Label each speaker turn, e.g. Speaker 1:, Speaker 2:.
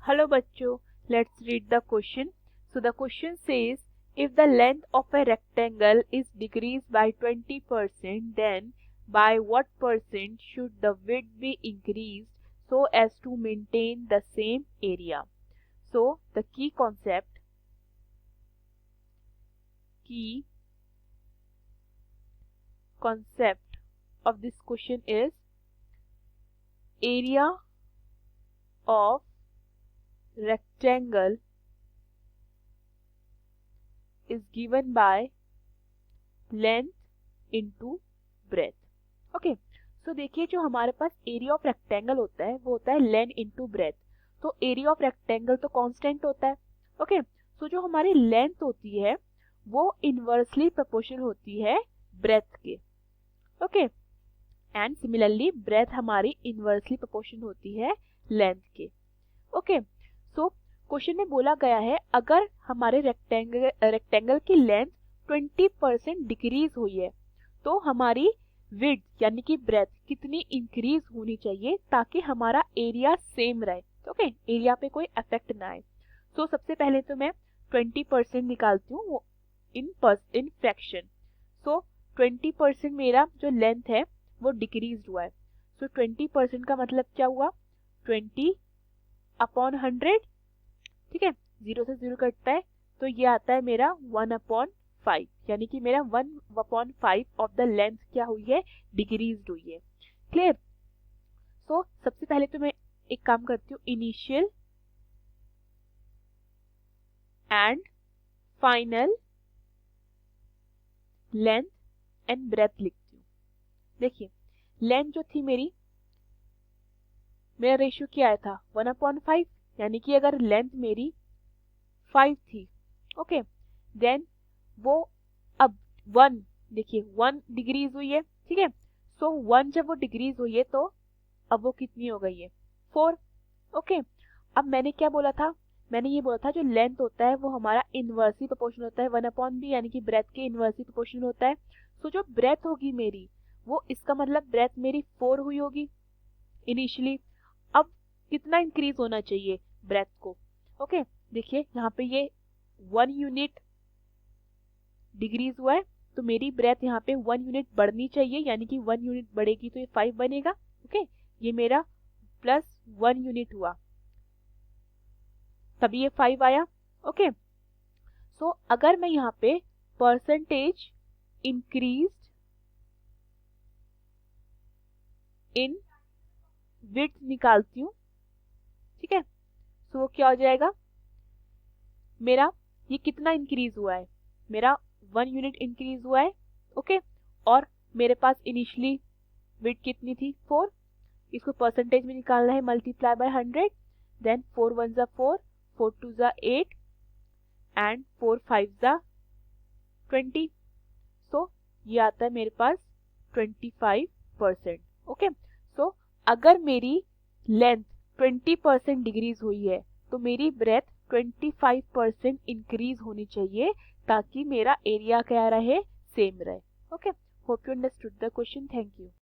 Speaker 1: Hello bachcho, let's read the question. So the question says, if the length of a rectangle is decreased by 20%, then by what percent should the width be increased so as to maintain the same area? So the key concept of this question is area of rectangle is given by length into breadth। Okay, so देखिए जो हमारे पास area of rectangle होता है वो होता है length into breadth. तो area of rectangle तो कांस्टेंट होता है। ओके, सो जो हमारी लेंथ होती है वो इनवर्सली प्रोपोर्शनल होती है ब्रेथ के। ओके, एंड सिमिलरली ब्रेथ हमारी इनवर्सली प्रोपोर्शनल होती है लेंथ के। ओके, सो क्वेश्चन में बोला गया है अगर हमारे रेक्टेंगल की लेंथ 20% डिक्रीज हुई है तो हमारी विड्थ यानी कि ब्रेथ कितनी इंक्रीज होनी चाहिए ताकि हमारा एरिया सेम रहे। ओके, एरिया पे कोई इफेक्ट ना आए। सो सबसे पहले तो मैं 20% निकालती हूँ इन फ्रैक्शन। सो 20% मेरा जो लेंथ है वो डिक्रीज हुआ है। सो 20% का मतलब क्या हुआ, 20 अपॉन 100। ठीक है, 0 से 0 कटता है तो ये आता है मेरा 1/5, यानी कि मेरा 1/5 ऑफ द लेंथ क्या हुई है, डिक्रीज हुई है। क्लियर। सो सबसे पहले तो मैं एक काम करती हूँ, initial and final length and breadth लिखती हूँ। देखिए लेंथ जो थी मेरा रेशियो क्या आया था 1/5, यानी कि अगर लेंथ मेरी 5 थी, ओके, देन वो अब 1, देखिए 1 डिक्रीज हुई है। ठीक है, सो 1 जब वो डिक्रीज हुई है तो अब वो कितनी हो गई है, 4। ओके, अब मैंने क्या बोला था, मैंने ये बोला था जो लेंथ होता है वो हमारा इनवर्सली प्रोपोर्शनल होता है 1/b, यानी कि ब्रेथ के इनवर्सली प्रोपोर्शनल होता है। सो जो ब्रेथ होगी मेरी वो, इसका मतलब ब्रेथ मेरी 4 हुई होगी इनिशियली। अब कितना इंक्रीज होना चाहिए ब्रेथ को, ओके, देखिए यहाँ पे ये 1 यूनिट डिक्रीज हुआ है तो मेरी ब्रेथ यहाँ पे 1 यूनिट बढ़नी चाहिए, यानी कि 1 यूनिट बढ़ेगी तो ये 5 बनेगा। ओके, ये मेरा प्लस 1 यूनिट हुआ तभी ये 5 आया। ओके, सो अगर मैं यहाँ पे परसेंटेज इंक्रीज्ड इन विड्थ निकालती हूँ, ठीक है, सो वो क्या हो जाएगा, मेरा ये कितना इंक्रीज हुआ है, मेरा 1 यूनिट इंक्रीज हुआ है। ओके, और मेरे पास इनिशियली विड्थ कितनी थी 4, इसको परसेंटेज में निकालना है, मल्टीप्लाई बाय 100, देन 4 1 जा 4, 4 2 जा 8 एंड 4 5 जा 20। सो ये आता है मेरे पास 25%। ओके, सो अगर मेरी लेंथ 20% डिक्रीज हुई है तो मेरी ब्रेथ 25% इंक्रीज होनी चाहिए ताकि मेरा एरिया क्या रहे, सेम रहे। Okay, hope you understood the question. Thank you.